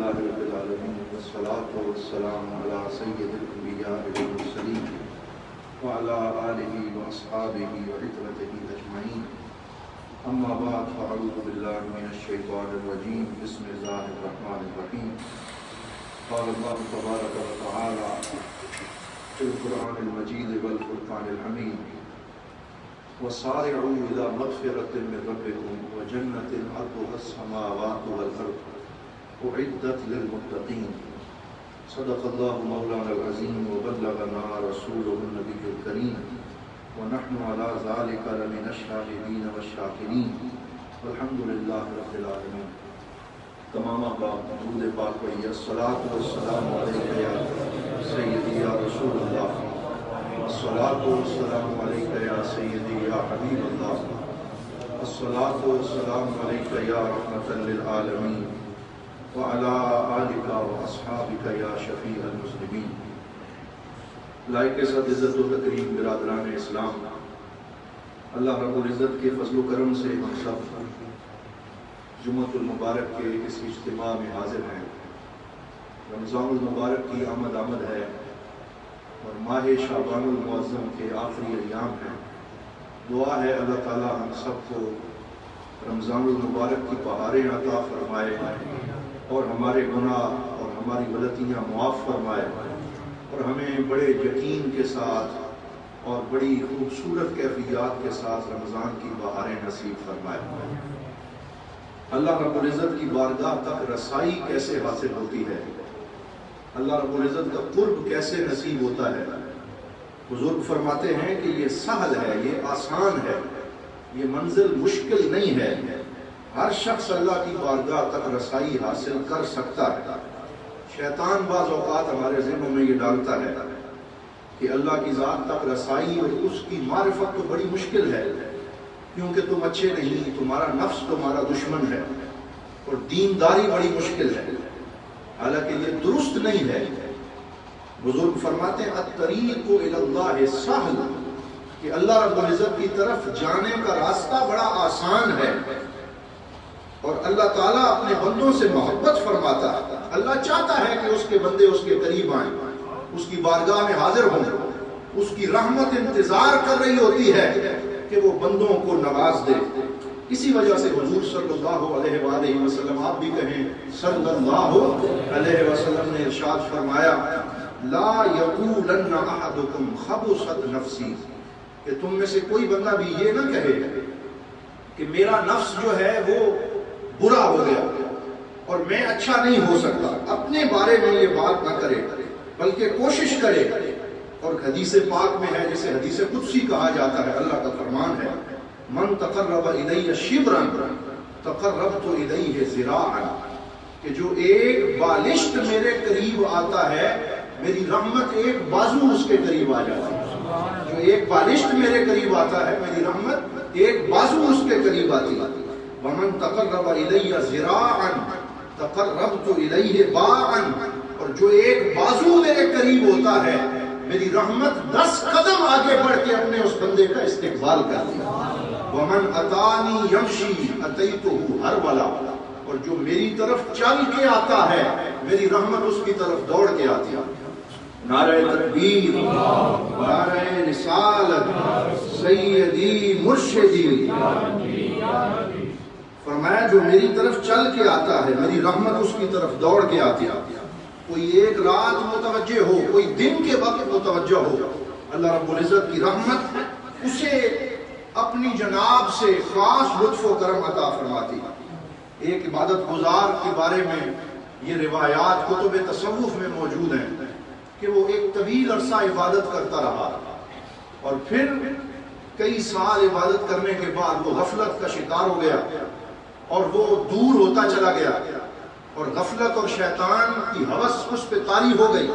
لله رب العالمين والصلاة والسلام على سيد الأنبياء والمرسلين وعلى آله وأصحابه وعترته أجمعين أما بعد فأعوذ بالله من الشيطان الرجيم بسم الله الرحمن الرحيم قال الله تبارك وتعالى في القرآن المجيد والفرقان الحميد وسارعوا إلى مغفرة من ربكم وجنة عرضها السماوات والأرض أعدت للمتقين صدق الله مولانا العظيم وبلغنا رسوله النبي الكريم ونحن على ذلك لمن الشاهدين والشاكرين والحمد لله رب العالمين. تمام آباد درود پاک پڑھیے. الصلاۃ والسلام علیک یا سیدی یا رسول اللہ، الصلاۃ والسلام علیک یا سیدی یا حبیب اللہ، الصلاۃ والسلام علیک یا رحمۃ للعالمین وعلی آلک واصحابک یا شفیع المذنبین. لائق کے ساتھ عزت و تکریم برادران اسلام، اللہ رب العزت کے فضل و کرم سے ہم سب جمعۃ المبارک کے اس اجتماع میں حاضر ہیں. رمضان المبارک کی آمد ہے اور ماہ شعبان المعظم کے آخری ایام ہیں. دعا ہے اللہ تعالی ہم سب کو رمضان المبارک کی بہاریں عطا فرمائے اور ہمارے گناہ اور ہماری غلطیاں معاف فرمائے اور ہمیں بڑے یقین کے ساتھ اور بڑی خوبصورت کیفیات کے ساتھ رمضان کی بہاریں نصیب فرمائے. اللہ رب العزت کی بارگاہ تک رسائی کیسے حاصل ہوتی ہے، اللہ رب العزت کا قرب کیسے نصیب ہوتا ہے. بزرگ فرماتے ہیں کہ یہ سہل ہے، یہ آسان ہے، یہ منزل مشکل نہیں ہے. ہر شخص اللہ کی بارگاہ تک رسائی حاصل کر سکتا ہے. شیطان بعض اوقات ہمارے ذہنوں میں یہ ڈالتا ہے کہ اللہ کی ذات تک رسائی اور اس کی معرفت تو بڑی مشکل ہے کیونکہ تم اچھے نہیں، تمہارا نفس تمہارا دشمن ہے اور دینداری بڑی مشکل ہے. حالانکہ یہ درست نہیں ہے. بزرگ فرماتے ہیں الطریق الی اللہ سہل، کہ اللہ رب العزت کی طرف جانے کا راستہ بڑا آسان ہے اور اللہ تعالیٰ اپنے بندوں سے محبت فرماتا ہے. اللہ چاہتا ہے کہ اس کے بندے اس کے قریب آئیں، اس کی بارگاہ میں حاضر ہوں. اس کی رحمت انتظار کر رہی ہوتی ہے کہ وہ بندوں کو نواز دے. اسی وجہ سے حضور صلی اللہ علیہ وآلہ وسلم، آپ بھی کہیں صلی اللہ علیہ وسلم نے ارشاد فرمایا لا یقولن احدکم خبثت نفسی، کہ تم میں سے کوئی بندہ بھی یہ نہ کہے کہ میرا نفس جو ہے وہ برا ہو گیا اور میں اچھا نہیں ہو سکتا. اپنے بارے میں یہ بات نہ کرے بلکہ کوشش کرے. اور حدیث پاک میں ہے جسے حدیث قدسی کہا جاتا ہے، اللہ کا فرمان ہے من تقرب الی شبرا تقربت الیہ ذراعا، کہ جو ایک بالشت میرے قریب آتا ہے میری رحمت ایک بازو اس کے قریب آ جاتی ہے. جو ایک بالشت میرے قریب آتا ہے میری رحمت ایک بازو اس کے قریب آتی ہے. ومن تقرب الی ذراعا تقربت الیہ باعا، اور جو ایک بازو میرے قریب ہوتا ہے میری رحمت 10 قدم آگے بڑھ کے اپنے اس بندے کا استقبال کرتی ہے. ومن اتانی یمشی اتیتہ ہرولا، اور جو میری طرف چل کے آتا ہے میری رحمت اس کی طرف دوڑ کے آتی ہے. نعرہ تکبیر، نعرہ رسالت، سیدی مرشدی. فرمایا جو میری طرف چل کے آتا ہے میری رحمت اس کی طرف دوڑ کے آتی ہے. کوئی ایک رات متوجہ ہو، کوئی دن کے وقت متوجہ ہو، اللہ رب العزت کی رحمت اسے اپنی جناب سے خاص لطف و کرم عطا فرماتی. ایک عبادت گزار کے بارے میں یہ روایات کتب تصوف میں موجود ہیں کہ وہ ایک طویل عرصہ عبادت کرتا رہا اور پھر کئی سال عبادت کرنے کے بعد وہ غفلت کا شکار ہو گیا اور وہ دور ہوتا چلا گیا اور غفلت اور شیطان کی ہوس اس پہ طاری ہو گئی.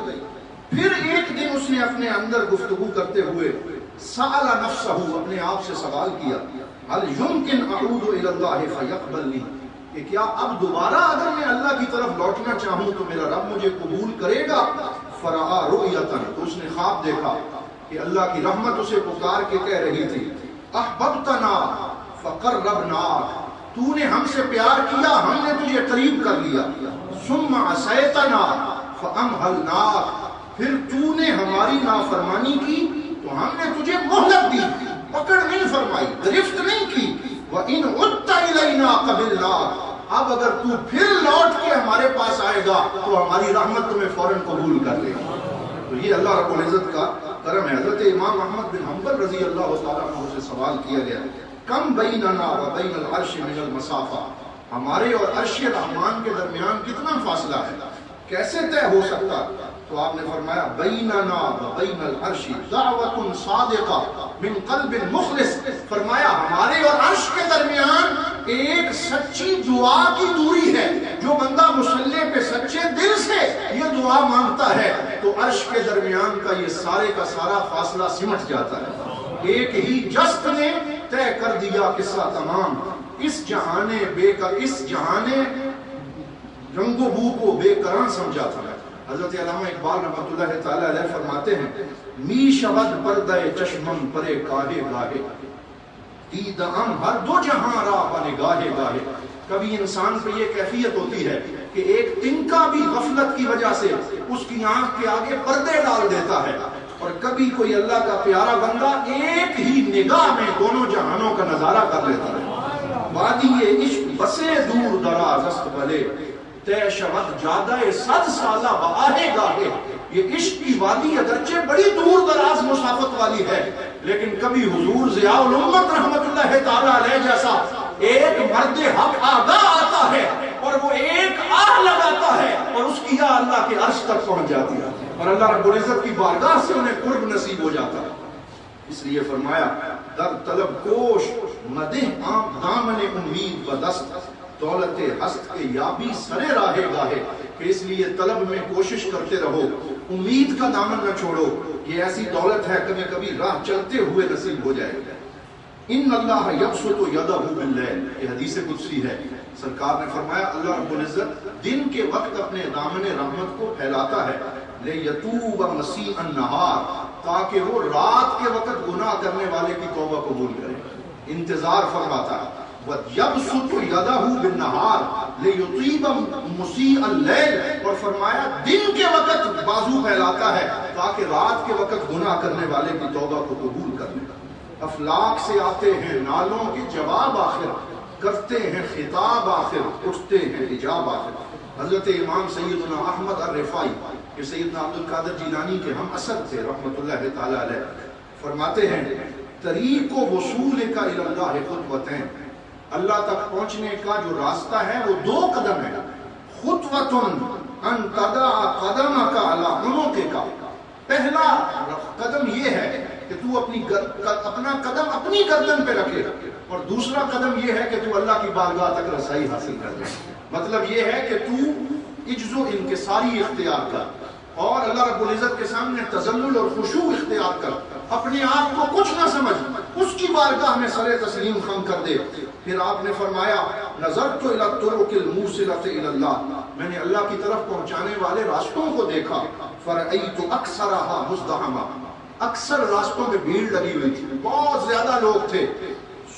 پھر ایک دن اس نے اپنے اندر گفتگو کرتے ہوئے سأل نفسہ، اپنے آپ سے سوال کیا هل يمكن اعود الى اللہ فيقبلنی، کہ کیا اب دوبارہ اگر میں اللہ کی طرف لوٹنا چاہوں تو میرا رب مجھے قبول کرے گا. فرآ رؤیتا، تو اس نے خواب دیکھا کہ اللہ کی رحمت اسے پکار کے کہہ رہی تھی احببتنا فقربناک، تو نے ہم سے پیار کیا ہم نے تجھے قریب کر لیا. ثم عصیتنا فامہلناک، پھر تو نے ہماری نافرمانی کی تو ہم نے تجھے مہلت دی، پکڑ نہیں فرمائی، گرفت نہیں کی۔ وَإِنْ عُدْتَ إِلَيْنَا قَبِلْنَاكَ، اب اگر تو پھر لوٹ کے ہمارے پاس آئے گا تو ہماری رحمت تمہیں فوراً قبول کر لے گا۔ تو یہ اللہ رب العزت کا کرم ہے۔ حضرت امام احمد بن حنبل رضی اللہ تعالیٰ عنہ سے سوال کیا گیا، کم بیننا و بین العرش من المسافہ، ہمارے اور عرش رحمان کے درمیان کتنا فاصلہ ہے، کیسے طے ہو سکتا؟ تو آپ نے فرمایا بیننا و بین العرش دعوت صادقہ من قلب مخلص، فرمایا ہمارے اور عرش کے درمیان ایک سچی دعا کی دوری ہے، جو بندہ مصلی پہ سچے دل سے یہ دعا مانگتا ہے تو عرش کے درمیان کا یہ سارے کا سارا فاصلہ سمٹ جاتا ہے۔ ایک ہی جست نے طے کر دیا قصہ تمام، اس جہانے رنگ و بو کو بے قرار سمجھا تھا۔ حضرت علامہ اقبال رحمۃ اللہ تعالی علیہ فرماتے ہیں، می شود پردہ چشمم پرے گاہے گاہے، دیدم ہر دو جہاں راہ نگاہے گاہے۔ کبھی انسان پہ یہ کیفیت ہوتی ہے کہ ایک تنکا بھی غفلت کی وجہ سے اس کی آنکھ کے آگے پردے ڈال دیتا ہے، اور کبھی کوئی اللہ کا پیارا بندہ ایک ہی نگاہ میں دونوں جہانوں کا نظارہ کر لیتا ہے۔ وادی عشق بسے دور دراز است بلے، تے شود جادہ صد سالہ بآہے گاہے۔ یہ عشق کی وادی اگرچہ بڑی دور دراز مسافت والی ہے، لیکن کبھی حضور ضیاء الامت رحمت اللہ تعالی علیہ جیسا ایک مرد حق آگاہ آتا ہے اور وہ ایک آہ لگاتا ہے اور اس کی یا اللہ کے عرش تک پہنچ جاتی ہے، اور اللہ رب العزت کی بارگاہ سے انہیں قرب نصیب ہو جاتا ہے۔ اس لیے فرمایا در طلب کوش مدح عام دامن امید بدست، دولت ہست کے یابی سرے راہے گاہے، کہ اس لیے طلب میں کوشش کرتے رہو، امید کا دامن نہ چھوڑو، یہ ایسی دولت ہے کبھی کبھی راہ چلتے ہوئے نصیب ہو جائے گا۔ ان اللہ یبسط یدہ باللیل، یہ حدیث قدسی ہے، سرکار نے فرمایا اللہ رب العزت دن کے وقت اپنے دامن رحمت کو پھیلاتا ہے، لیتوب مسیء النہار، تاکہ وہ رات کے وقت گناہ کرنے والے کی توبہ قبول کرے، انتظار فرماتا ہے۔ وَيَبْسُطُ يَدَهُ بِالنَّهَارِ لِيُطِيبَ مُسِيءَ اللَّيْلِ، اور فرمایا دن کے وقت بازو پھیلاتا ہے تاکہ رات کے وقت گناہ کرنے والے کی توبہ کو قبول کر لے۔ افلاک سے آتے ہیں نالوں کے جواب آخر، کرتے ہیں خطاب آخر، اٹھتے ہیں حجاب آخر۔ حضرت امام سیدنا احمد الرفاعی، کہ سیدنا عبد القادر جیلانی کے ہم اثر تھے رحمت اللہ تعالی علیہ، فرماتے ہیں طریق و وصول کا الی اللہ خطوتین، اللہ تک پہنچنے کا جو راستہ ہے وہ دو قدم ہے، خطوتن ان تدع قدمک علی عنقک، پہلا قدم یہ ہے کہ تو اپنا قدم اپنی گردن پہ رکھے، اور دوسرا قدم یہ ہے کہ تو اللہ کی بارگاہ تک رسائی حاصل کر لے۔ مطلب یہ ہے کہ تو عجز و انکساری اختیار کر، اور اللہ رب العزت کے سامنے تذلل اور خشوع اختیار کر، اپنے آپ کو کچھ نہ سمجھ، اس کی بارگاہ میں سر تسلیم خم کر دے۔ پھر آپ نے فرمایا نظرت الی الطرق الموصلۃ الی اللہ، میں نے اللہ کی طرف پہنچانے والے راستوں کو دیکھا، فرأیت اکثرھا مزدحما، اکثر راستوں میں بھیڑ لگی ہوئی تھی، بہت زیادہ لوگ تھے۔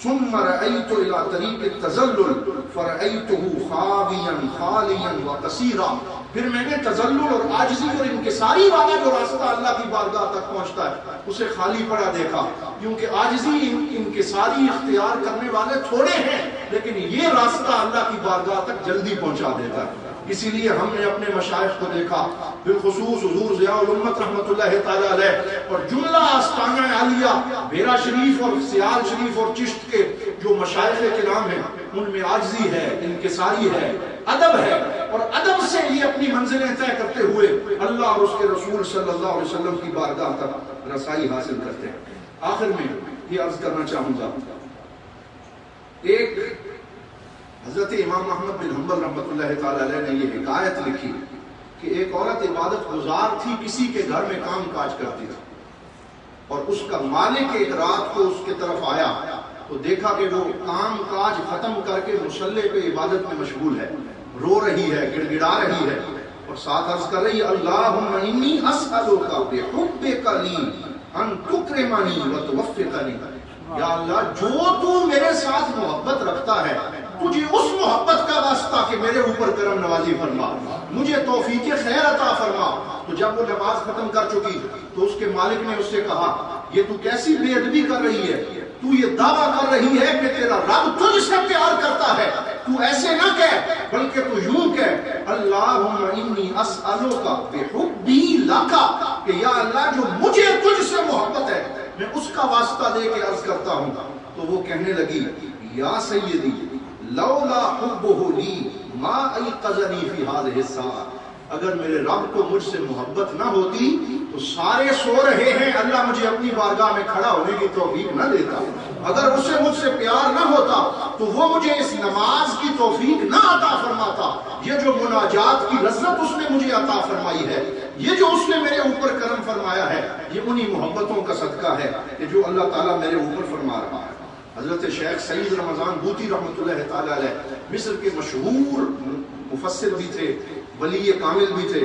ثم رأیت الی طریق التذلل فرأیتہ خاویا خالیا وقصیرا، پھر میں نے تذلل اور عاجزی اور انکساری والا جو راستہ اللہ کی بارگاہ تک پہنچتا ہے اسے خالی پڑا دیکھا، کیونکہ عاجزی انکساری اختیار کرنے والے تھوڑے ہیں، لیکن یہ راستہ اللہ کی بارگاہ تک جلدی پہنچا دیتا ہے۔ اسی لیے ہم نے اپنے مشائخ کو دیکھا، بالخصوص حضور ضیاء الامت رحمت اللہ تعالی علیہ، اور جملہ آستانہ عالیہ بیرا شریف اور سیال شریف اور چشت کے جو مشائخ کرام ہیں ان میں عاجزی ہے، انکساری ہے، ادب ہے، اور ادب سے یہ اپنی منزلیں طے کرتے ہوئے اللہ اور اس کے رسول صلی اللہ علیہ وسلم کی بارگاہ تک رسائی حاصل کرتے ہیں۔ آخر میں یہ عرض کرنا چاہوں گا، ایک حضرت امام احمد بن حنبل رحمۃ اللہ تعالی علیہ نے یہ حکایت لکھی کہ ایک عورت عبادت گزار تھی، کسی کے گھر میں کام کاج کرتی تھی، اور اس کا مالک ایک رات کو اس کے طرف آیا تو دیکھا کہ وہ کام کاج ختم کر کے مصلی پہ عبادت میں مشغول ہے، رو رہی ہے، گڑ گڑا رہی ہے، اور ساتھ عرض کر رہی ہے اللہم انی اسألک بحبک لی ان تکرمنی وتوفقنی، یا اللہ جو تو میرے ساتھ محبت رکھتا ہے، تجھے اس محبت کا واسطہ کہ میرے اوپر کرم نوازی فرما، مجھے توفیق خیر عطا فرما۔ تو جب وہ نماز ختم کر چکی تو اس کے مالک نے اس سے کہا یہ تو کیسی بے ادبی کر رہی ہے، تو یہ دعویٰ کر رہی ہے کہ تیرا رب تجھ سے پیار کرتا ہے، تو ایسے نہ کہہ بلکہ تو یوں کہہ اللہم انی اسألوک بحبی لکا، کہ یا اللہ جو مجھے تجھ سے محبت ہے میں اس کا واسطہ دے کے عرض کرتا ہوں۔ تو وہ کہنے لگی یا سیدی لولا حبہ لی ما ایقظنی فی ہذہ الساعہ، اگر میرے رب کو مجھ سے محبت نہ ہوتی تو سارے سو رہے ہیں، اللہ مجھے اپنی بارگاہ میں کھڑا ہونے کی توفیق نہ دیتا۔ اگر اسے مجھ سے پیار نہ ہوتا تو وہ مجھے اس نماز کی توفیق نہ عطا فرماتا۔ یہ جو مناجات کی لذت اس نے مجھے عطا فرمائی ہے، یہ جو اس نے میرے اوپر کرم فرمایا ہے، یہ انہی محبتوں کا صدقہ ہے کہ جو اللہ تعالیٰ میرے اوپر فرما رہا ہے۔ حضرت شیخ سعید رمضان بوطی رحمۃ اللہ تعالیٰ علیہ مصر کے مشہور مفسر بھی تھے، ولی کامل بھی تھے۔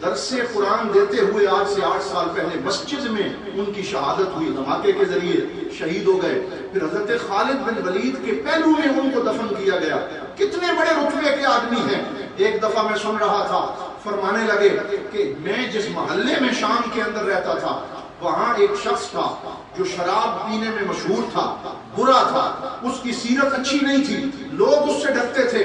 درس قرآن دیتے ہوئے آج سے 8 سال پہلے مسجد میں ان کی شہادت ہوئی، دھماکے کے ذریعے شہید ہو گئے۔ پھر حضرت خالد بن ولید کے پہلو میں ان کو دفن کیا گیا۔ کتنے بڑے رتبے کے آدمی ہیں۔ ایک دفعہ میں سن رہا تھا، فرمانے لگے کہ میں جس محلے میں شام کے اندر رہتا تھا وہاں ایک شخص تھا جو شراب پینے میں مشہور تھا، برا تھا، اس کی سیرت اچھی نہیں تھی، لوگ اس سے ڈرتے تھے۔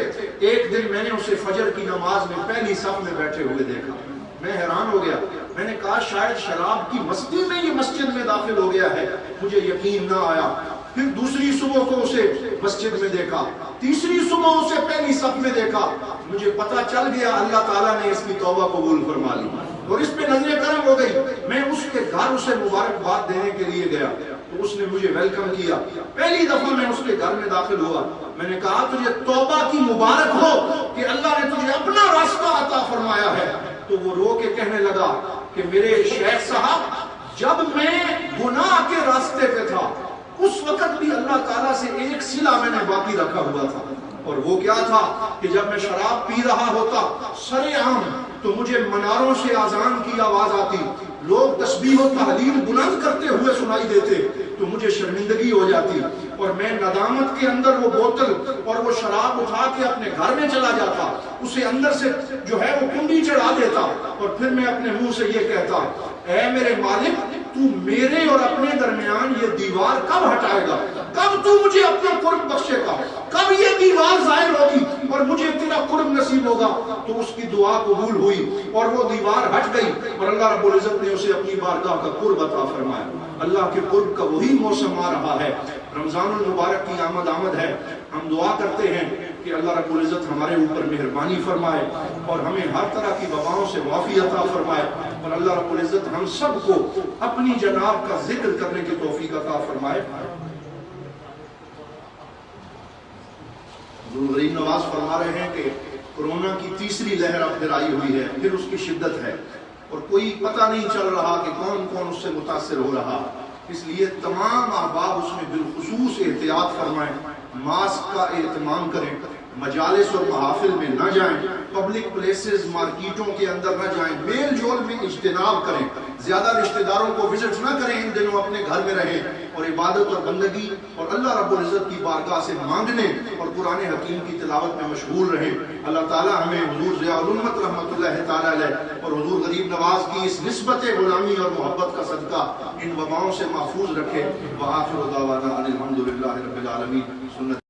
ایک دن میں نے اسے فجر کی نماز میں پہلی صف میں بیٹھے ہوئے دیکھا، میں حیران ہو گیا۔ میں نے کہا شاید شراب کی مستی میں یہ مسجد میں داخل ہو گیا ہے، مجھے یقین نہ آیا۔ پھر دوسری صبح کو اسے مسجد میں دیکھا، تیسری صبح اسے پہلی صف میں دیکھا، مجھے پتا چل گیا اللہ تعالیٰ نے اس کی توبہ قبول فرما لی اور اس پہ نظر کرم ہو گئی۔ میں اس کے گھر اسے مبارکباد دینے کے لیے گیا تو اس نے مجھے ویلکم کیا۔ پہلی دفعہ میں اس کے گھر میں داخل ہوا، میں نے کہا تجھے توبہ کی مبارک ہو کہ اللہ نے تجھے اپنا راستہ عطا فرمایا ہے۔ تو وہ رو کے کہنے لگا کہ میرے شیخ صاحب جب میں گناہ کے راستے پہ تھا اس وقت بھی اللہ تعالیٰ سے ایک صلہ میں نے باقی رکھا ہوا تھا، اور وہ کیا تھا کہ جب میں شراب پی رہا ہوتا سر عام تو مجھے مناروں سے اذان کی آواز آتی، لوگ تسبیح و تحلیل بلند کرتے ہوئے سنائی دیتے تو مجھے شرمندگی ہو جاتی، اور میں ندامت کے اندر وہ بوتل اور وہ شراب اٹھا کے اپنے گھر میں چلا جاتا، اسے اندر سے جو ہے وہ کنڈی چڑھا دیتا، اور پھر میں اپنے منہ سے یہ کہتا اے میرے مالک تو میرے اور اپنے درمیان یہ دیوار کب ہٹائے گا، کب تو مجھے اپنا قرب بخشے گا، کب یہ دیوار ظاہر ہوگی اور مجھے تیرا قرب نصیب ہوگا۔ تو اس کی دعا قبول ہوئی اور وہ دیوار ہٹ گئی اور اللہ رب العزت نے اسے اپنی بارگاہ کا قرب عطا فرمایا۔ اللہ کے قرب کا وہی موسم آ رہا ہے، رمضان المبارک کی آمد ہے۔ ہم دعا کرتے ہیں کہ اللہ رب العزت ہمارے اوپر مہربانی فرمائے اور ہمیں ہر طرح کی وباؤں سے معافی عطا فرمائے، اور اللہ رب العزت ہم سب کو اپنی جناب کا ذکر کرنے کی توفیق عطا فرمائے۔ حضور غریب نواز فرما رہے ہیں کہ کورونا کی تیسری لہر اب پھر آئی ہوئی ہے، پھر اس کی شدت ہے اور کوئی پتہ نہیں چل رہا کہ کون کون اس سے متاثر ہو رہا، اس لیے تمام احباب اس میں بالخصوص احتیاط فرمائیں، ماسک کا اہتمام کریں، مجالس اور محافل میں نہ جائیں، پبلک پلیسز مارکیٹوں کے اندر نہ جائیں، میل جول میں اجتناب کریں، زیادہ رشتہ داروں کو وزٹ نہ کریں، ان دنوں اپنے گھر میں رہیں اور عبادت اور بندگی اور اللہ رب العزت کی بارگاہ سے مانگنے اور قرآن حکیم کی تلاوت میں مشغول رہیں۔ اللہ تعالی ہمیں حضور ضیاء الامت رحمۃ اللہ تعالی علیہ اور حضور غریب نواز کی اس نسبت غلامی اور محبت کا صدقہ ان وباؤں سے محفوظ رکھے۔ وآخر دعوانا ان الحمد للہ رب العالمین۔